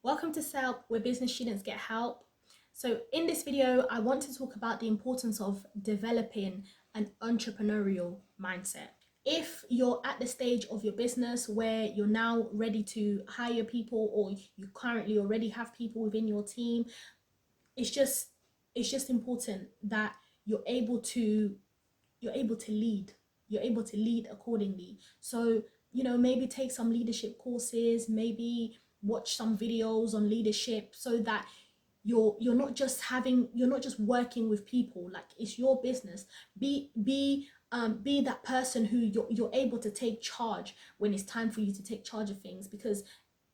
Welcome to SELP, where business students get help. So in this video, I want to talk about the importance of developing an entrepreneurial mindset. If you're at the stage of your business where you're now ready to hire people, or you currently already have people within your team, it's just important that you're able to lead. You're able to lead accordingly. So, maybe take some leadership courses, maybe watch some videos on leadership, so that you're not just working with people. Like, it's your business. Be that person who you're able to take charge when it's time for you to take charge of things, because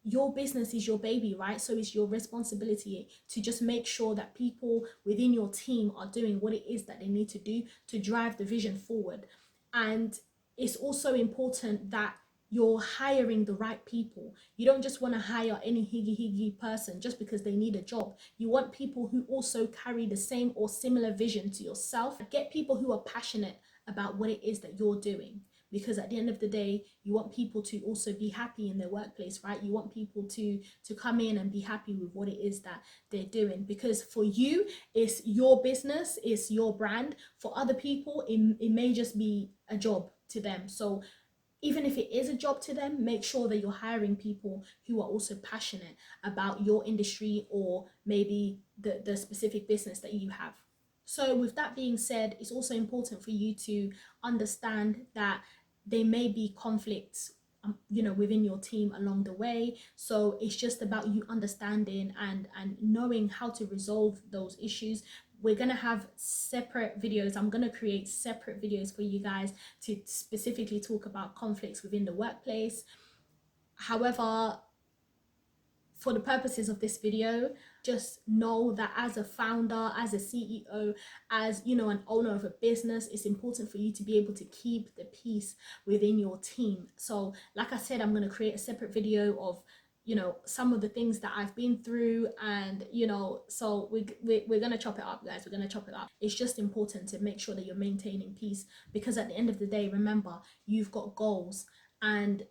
your business is your baby, right? So it's your responsibility to just make sure that people within your team are doing what it is that they need to do to drive the vision forward. And it's also important that you're hiring the right people. You don't just want to hire any higgy person just because they need a job. You want people who also carry the same or similar vision to yourself. Get people who are passionate about what it is that you're doing, because at the end of the day, you want people to also be happy in their workplace, right? You want people to come in and be happy with what it is that they're doing, because for you, it's your business, it's your brand. For other people, it may just be a job to them. So even if it is a job to them, make sure that you're hiring people who are also passionate about your industry, or maybe the specific business that you have. So with that being said, it's also important for you to understand that there may be conflicts, within your team along the way. So it's just about you understanding and knowing how to resolve those issues. We're going to have separate videos. I'm going to create separate videos for you guys to specifically talk about conflicts within the workplace. However, for the purposes of this video, just know that as a founder, as a CEO, as an owner of a business, it's important for you to be able to keep the peace within your team. So like I said, I'm going to create a separate video of some of the things that I've been through, and so we're going to chop it up, guys. We're going to chop it up. It's just important to make sure that you're maintaining peace, because at the end of the day, remember, you've got goals, and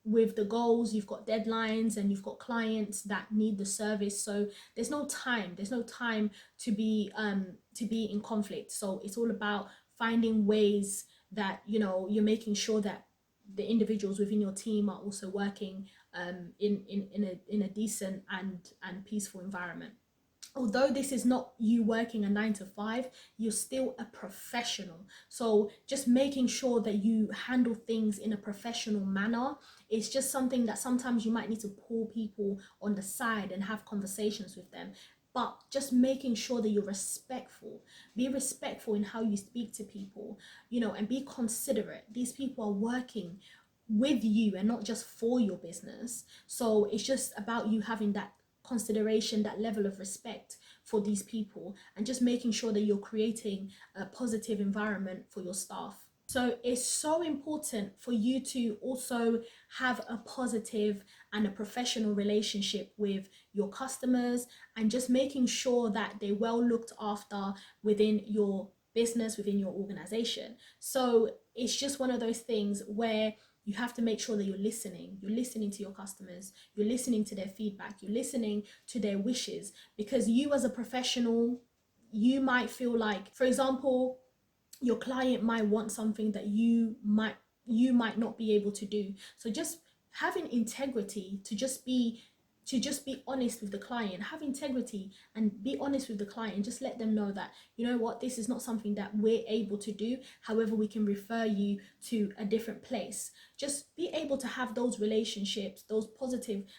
with the goals, you've got deadlines, and you've got clients that need the service. So there's no time to be in conflict. So it's all about finding ways that you're making sure that the individuals within your team are also working in a decent and peaceful environment. Although this is not you working a 9 to 5, you're still a professional. So just making sure that you handle things in a professional manner. It's just something that sometimes you might need to pull people on the side and have conversations with them. But just making sure that you're respectful. Be respectful in how you speak to people, and be considerate. These people are working with you and not just for your business. So it's just about you having that consideration, that level of respect for these people, and just making sure that you're creating a positive environment for your staff. So it's so important for you to also have a positive and a professional relationship with your customers, and just making sure that they're well looked after within your business, within your organization. So it's just one of those things where you have to make sure that you're listening to your customers, you're listening to their feedback, you're listening to their wishes, because you as a professional, you might feel like, for example, your client might want something that you might not be able to do. So just having integrity, to just be honest with the client, have integrity and be honest with the client, and just let them know that, what, this is not something that we're able to do. However, we can refer you to a different place. Just be able to have those relationships,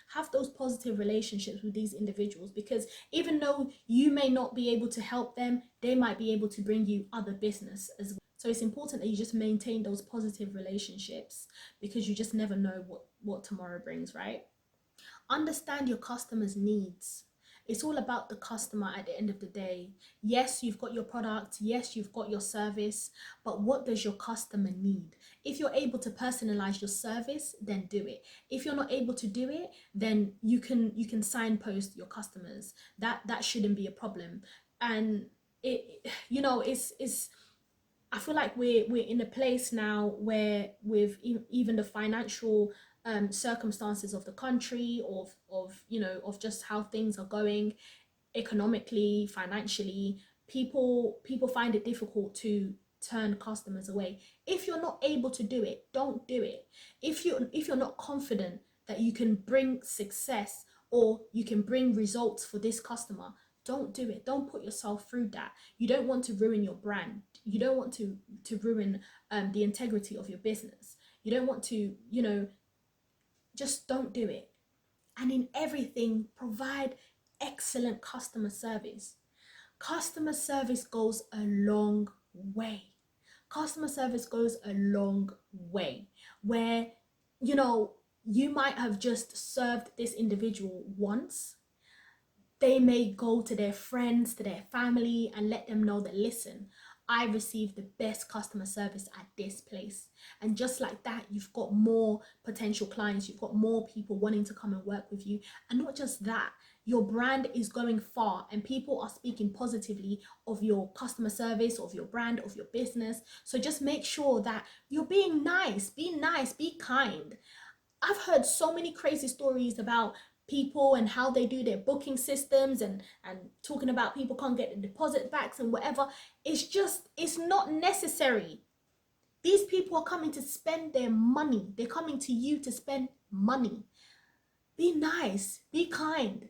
have those positive relationships with these individuals, because even though you may not be able to help them, they might be able to bring you other business as well. So it's important that you just maintain those positive relationships, because you just never know what tomorrow brings, right? Understand your customers' needs. It's all about the customer at the end of the day. Yes, you've got your product. Yes, you've got your service. But what does your customer need? If you're able to personalize your service, then do it. If you're not able to do it, then you can signpost your customers. That shouldn't be a problem. And it's I feel like we're in a place now where, with even the financial circumstances of the country, of of just how things are going economically, financially, people find it difficult to turn customers away. If you're not able to do it, don't do it. If you're not confident that you can bring success or you can bring results for this customer, don't do it. Don't put yourself through that. You don't want to ruin your brand. You don't want to ruin the integrity of your business. You don't want to, just don't do it. And in everything, provide excellent customer service. Customer service goes a long way. Customer service goes a long way. Where, you might have just served this individual once. They may go to their friends, to their family, and let them know that, listen, I received the best customer service at this place. And just like that, you've got more potential clients, you've got more people wanting to come and work with you. And not just that, your brand is going far and people are speaking positively of your customer service, of your brand, of your business. So just make sure that you're being nice, be kind. I've heard so many crazy stories about people and how they do their booking systems, and talking about people can't get the deposit backs and whatever. It's not necessary. These people are coming to spend their money. They're coming to you to spend money. Be nice, be kind,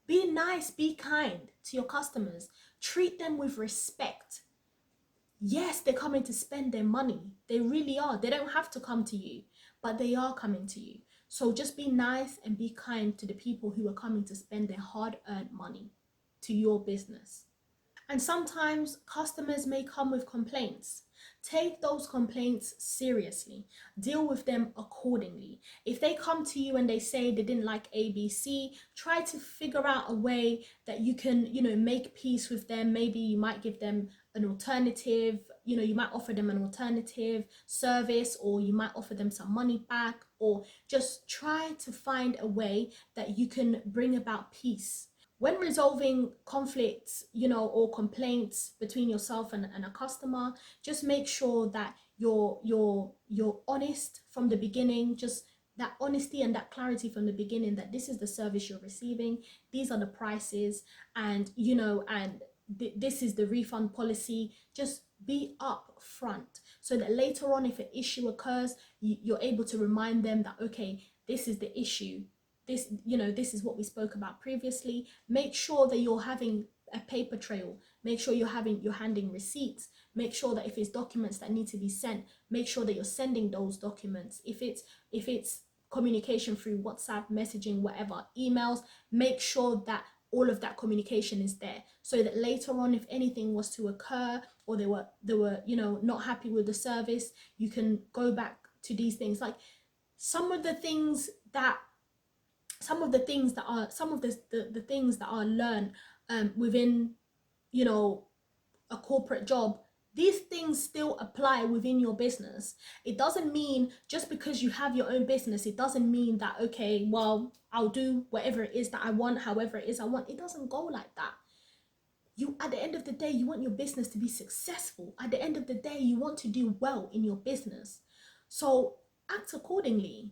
be nice, be kind to your customers. Treat them with respect. Yes, they're coming to spend their money. They really are. They don't have to come to you, but they are coming to you. So just be nice and be kind to the people who are coming to spend their hard-earned money to your business. And sometimes customers may come with complaints. Take those complaints seriously. Deal with them accordingly. If they come to you and they say they didn't like ABC, try to figure out a way that you can, make peace with them. Maybe you might give them an alternative, you might offer them an alternative service, or you might offer them some money back, or just try to find a way that you can bring about peace. When resolving conflicts, or complaints between yourself and a customer, just make sure that you're honest from the beginning. Just that honesty and that clarity from the beginning, that this is the service you're receiving, these are the prices, and this is the refund policy. Just be up front so that later on, if an issue occurs, you're able to remind them that, okay, this is the issue. This is what we spoke about previously. Make sure that you're having a paper trail. Make sure you're handing receipts. Make sure that if it's documents that need to be sent, make sure that you're sending those documents. If it's communication through WhatsApp, messaging, whatever, emails, make sure that all of that communication is there, so that later on, if anything was to occur, or they were not happy with the service, you can go back to these things. Like some of the things that are learned within a corporate job, these things still apply within your business. It doesn't mean just because you have your own business, it doesn't mean that, okay, well, I'll do whatever it is that I want, however it is I want. It doesn't go like that. At the end of the day, you want your business to be successful. At the end of the day, you want to do well in your business. So act accordingly.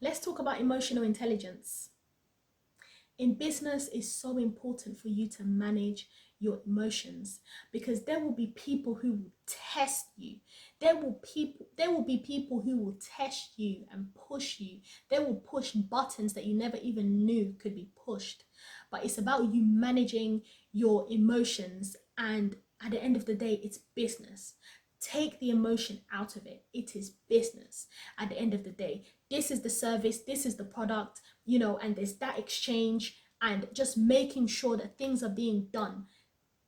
Let's talk about emotional intelligence. In business, it's so important for you to manage your emotions, because there will be people who will test you. There will be people who will test you and push you. They will push buttons that you never even knew could be pushed. But it's about you managing your emotions, and at the end of the day, it's business. Take the emotion out of it. It is business at the end of the day. This is the service, this is the product, and there's that exchange, and just making sure that things are being done.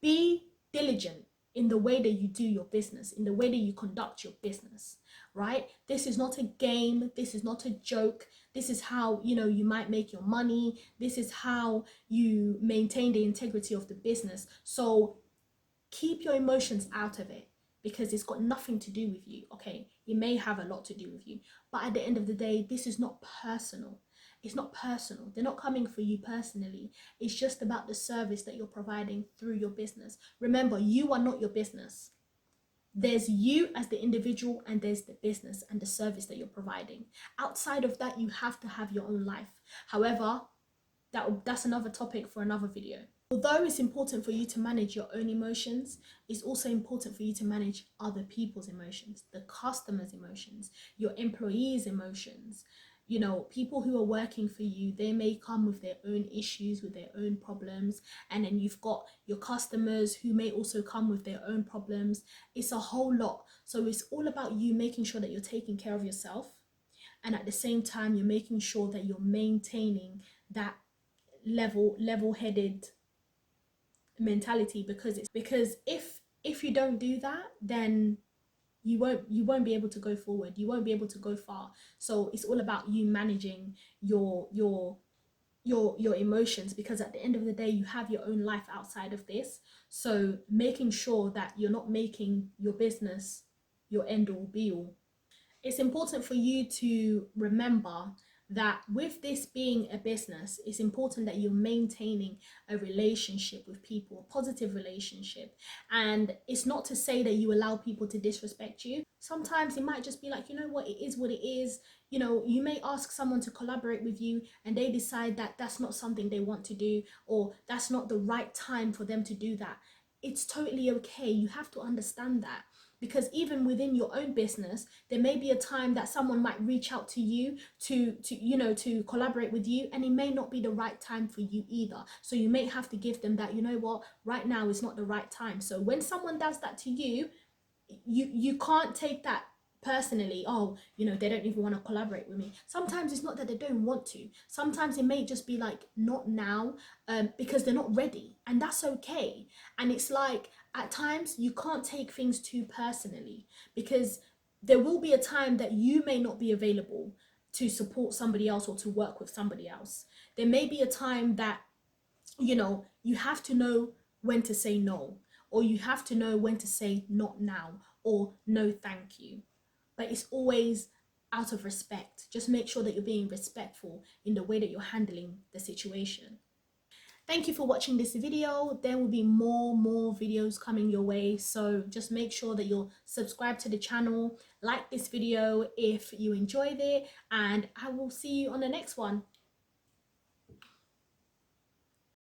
Be diligent in the way that you do your business, in the way that you conduct your business, right? This is not a game. This is not a joke. This is how, you might make your money. This is how you maintain the integrity of the business. So keep your emotions out of it, because it's got nothing to do with you. Okay, it may have a lot to do with you, but at the end of the day, this is not personal. It's not personal. They're not coming for you personally. It's just about the service that you're providing through your business. Remember, you are not your business. There's you as the individual, and there's the business and the service that you're providing. Outside of that, you have to have your own life. However, that's another topic for another video. Although it's important for you to manage your own emotions, it's also important for you to manage other people's emotions, the customers' emotions, your employees' emotions. You know, people who are working for you, they may come with their own issues, with their own problems, and then you've got your customers who may also come with their own problems. It's a whole lot. So it's all about you making sure that you're taking care of yourself, and at the same time you're making sure that you're maintaining that level-headed mentality, because if you don't do that, then you won't be able to go forward, you won't be able to go far. So it's all about you managing your emotions, because at the end of the day, you have your own life outside of this. So making sure that you're not making your business your end all be all. It's important for you to remember that with this being a business, it's important that you're maintaining a relationship with people, a positive relationship. And it's not to say that you allow people to disrespect you. Sometimes it might just be like, you know what, it is what it is. You know, you may ask someone to collaborate with you and they decide that that's not something they want to do, or that's not the right time for them to do that. It's totally okay. You have to understand that, because even within your own business, there may be a time that someone might reach out to you to collaborate with you, and it may not be the right time for you either. So you may have to give them that, you know what, right now is not the right time. So when someone does that to you, you can't take that personally. Oh, you know, they don't even want to collaborate with me. Sometimes it's not that they don't want to, sometimes it may just be like, not now, because they're not ready, and that's okay. And it's like, at times you can't take things too personally, because there will be a time that you may not be available to support somebody else or to work with somebody else. There may be a time that, you know, you have to know when to say no, or you have to know when to say not now, or no thank you. But it's always out of respect. Just make sure that you're being respectful in the way that you're handling the situation. Thank you for watching this video. There will be more videos coming your way, so just make sure that you're subscribed to the channel, like this video if you enjoyed it, and I will see you on the next one.